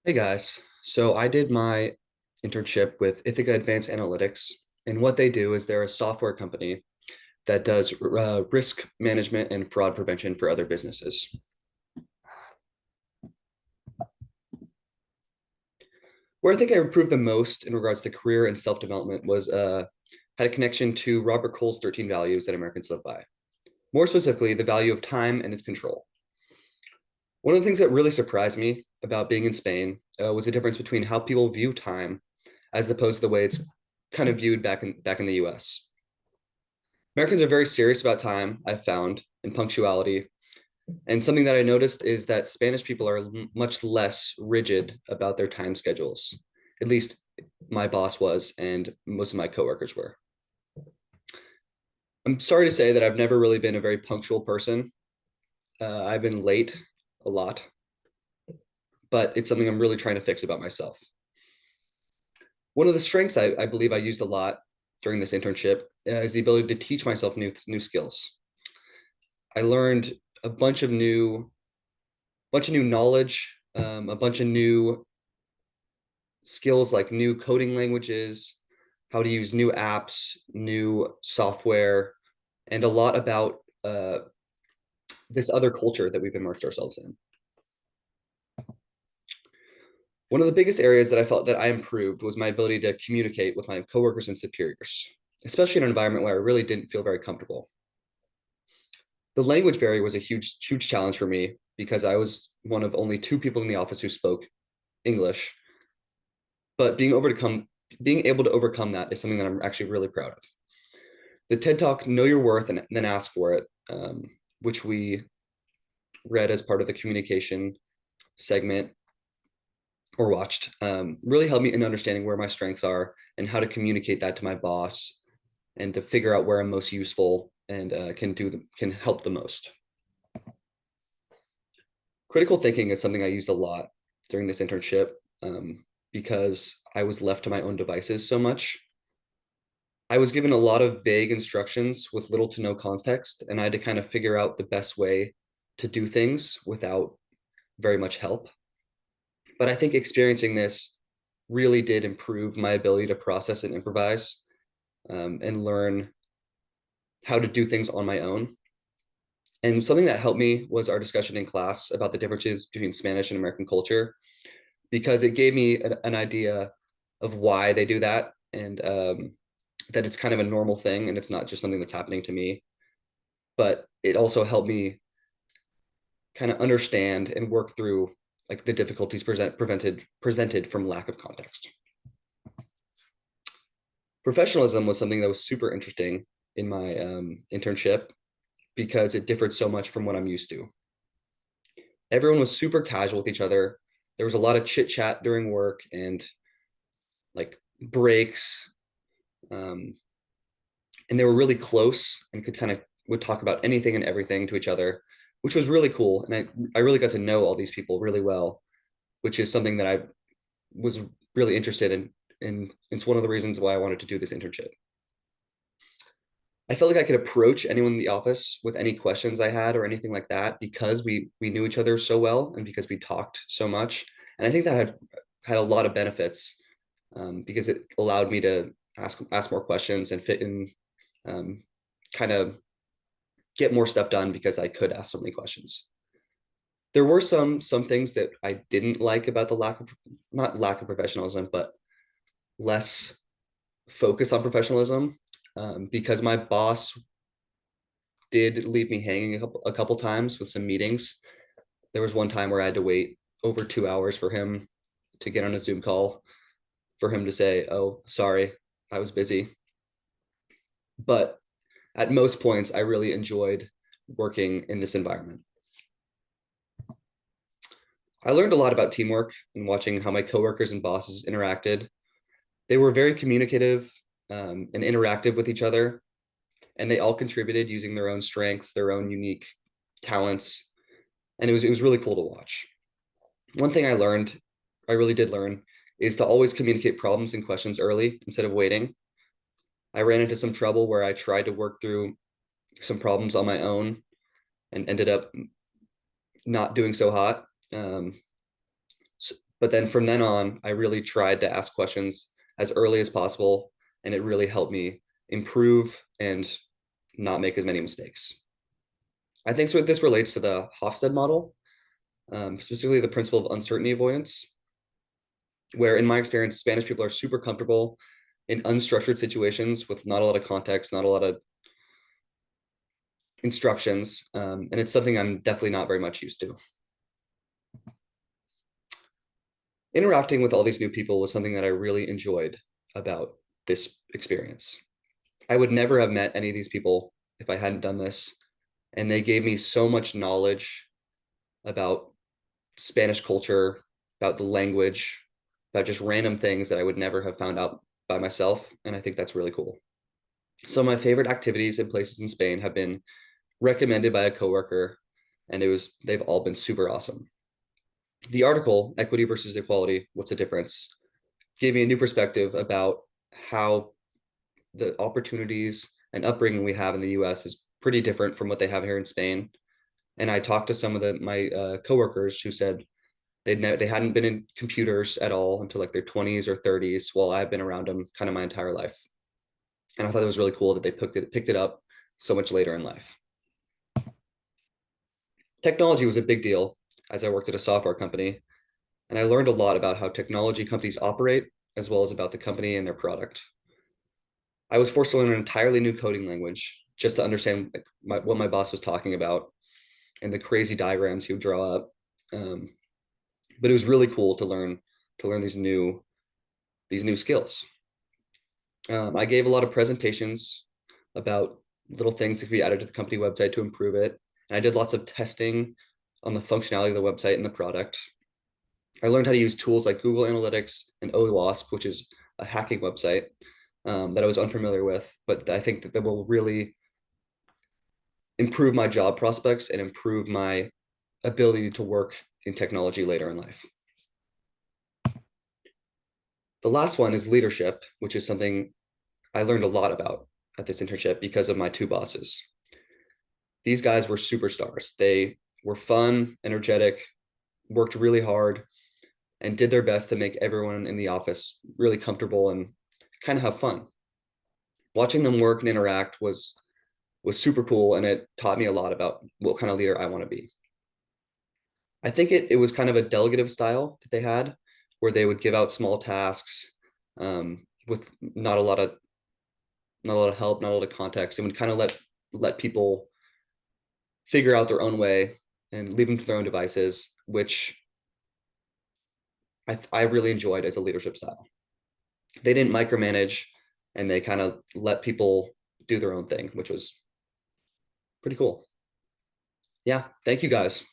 Hey guys, so I did my internship with Ithaca Advanced Analytics, and what they do is they're a software company that does risk management and fraud prevention for other businesses. Where I think I improved the most in regards to career and self-development was had a connection to Robert Cole's 13 values that Americans live by. More specifically, the value of time and its control. One of the things that really surprised me about being in Spain was the difference between how people view time as opposed to the way it's kind of viewed back in the US. Americans are very serious about time, I've found, and punctuality. And something that I noticed is that Spanish people are much less rigid about their time schedules. At least my boss was, and most of my coworkers were. I'm sorry to say that I've never really been a very punctual person. I've been late a lot, but it's something I'm really trying to fix about myself. One of the strengths I believe I used a lot during this internship is the ability to teach myself new skills. I learned a bunch of new knowledge, a bunch of new skills like new coding languages, how to use new apps, new software, and a lot about this other culture that we've immersed ourselves in. One of the biggest areas that I felt that I improved was my ability to communicate with my coworkers and superiors, especially in an environment where I really didn't feel very comfortable. The language barrier was a huge challenge for me because I was one of only two people in the office who spoke English. But being able to overcome that is something that I'm actually really proud of. The TED Talk "Know Your Worth and Then Ask for It," which we read as part of the communication segment or watched, really helped me in understanding where my strengths are and how to communicate that to my boss and to figure out where I'm most useful and can help the most. Critical thinking is something I used a lot during this internship because I was left to my own devices so much. I was given a lot of vague instructions with little to no context, and I had to kind of figure out the best way to do things without very much help. But I think experiencing this really did improve my ability to process and improvise and learn how to do things on my own. And something that helped me was our discussion in class about the differences between Spanish and American culture, because it gave me an idea of why they do that and that it's kind of a normal thing and it's not just something that's happening to me. But it also helped me kind of understand and work through like the difficulties presented from lack of context. Professionalism was something that was super interesting in my internship because it differed so much from what I'm used to. Everyone was super casual with each other. There was a lot of chit chat during work and like breaks. And they were really close and would talk about anything and everything to each other, which was really cool. And I really got to know all these people really well, which is something that I was really interested in. And it's one of the reasons why I wanted to do this internship. I felt like I could approach anyone in the office with any questions I had or anything like that because we knew each other so well and because we talked so much. And I think that had a lot of benefits because it allowed me to ask more questions and fit in, kind of get more stuff done because I could ask so many questions. There were some things that I didn't like about the not lack of professionalism, but less focus on professionalism, because my boss did leave me hanging a couple times with some meetings. There was one time where I had to wait over 2 hours for him to get on a Zoom call for him to say, "Oh, sorry, I was busy." But at most points, I really enjoyed working in this environment. I learned a lot about teamwork and watching how my coworkers and bosses interacted. They were very communicative and interactive with each other, and they all contributed using their own strengths, their own unique talents, and it was really cool to watch. One thing I really did learn, is to always communicate problems and questions early instead of waiting. I ran into some trouble where I tried to work through some problems on my own and ended up not doing so hot. But then from then on, I really tried to ask questions as early as possible, and it really helped me improve and not make as many mistakes. I think so this relates to the Hofstede model, specifically the principle of uncertainty avoidance, where in my experience, Spanish people are super comfortable in unstructured situations with not a lot of context, not a lot of instructions, and it's something I'm definitely not very much used to. Interacting with all these new people was something that I really enjoyed about this experience. I would never have met any of these people if I hadn't done this, and they gave me so much knowledge about Spanish culture, about the language, about just random things that I would never have found out by myself, and I think that's really cool. Some of my favorite activities and places in Spain have been recommended by a coworker, and they've all been super awesome. The article, Equity versus Equality, What's the Difference, gave me a new perspective about how the opportunities and upbringing we have in the US is pretty different from what they have here in Spain. And I talked to some of my coworkers who said they hadn't been in computers at all until like their 20s or 30s, while I've been around them kind of my entire life. And I thought it was really cool that they picked it up so much later in life. Technology was a big deal as I worked at a software company, and I learned a lot about how technology companies operate, as well as about the company and their product. I was forced to learn an entirely new coding language just to understand what my boss was talking about and the crazy diagrams he would draw up. But it was really cool to learn these new skills. I gave a lot of presentations about little things that could be added to the company website to improve it. And I did lots of testing on the functionality of the website and the product. I learned how to use tools like Google Analytics and OWASP, which is a hacking website that I was unfamiliar with, but I think that will really improve my job prospects and improve my ability to work in technology later in life. The last one is leadership, which is something I learned a lot about at this internship because of my two bosses. These guys were superstars. They were fun, energetic, worked really hard, and did their best to make everyone in the office really comfortable and kind of have fun. Watching them work and interact was super cool, and it taught me a lot about what kind of leader I want to be. I think it was kind of a delegative style that they had, where they would give out small tasks with not a lot of help, not a lot of context, and would kind of let people figure out their own way and leave them to their own devices, which I really enjoyed as a leadership style. They didn't micromanage, and they kind of let people do their own thing, which was pretty cool. Yeah, thank you guys.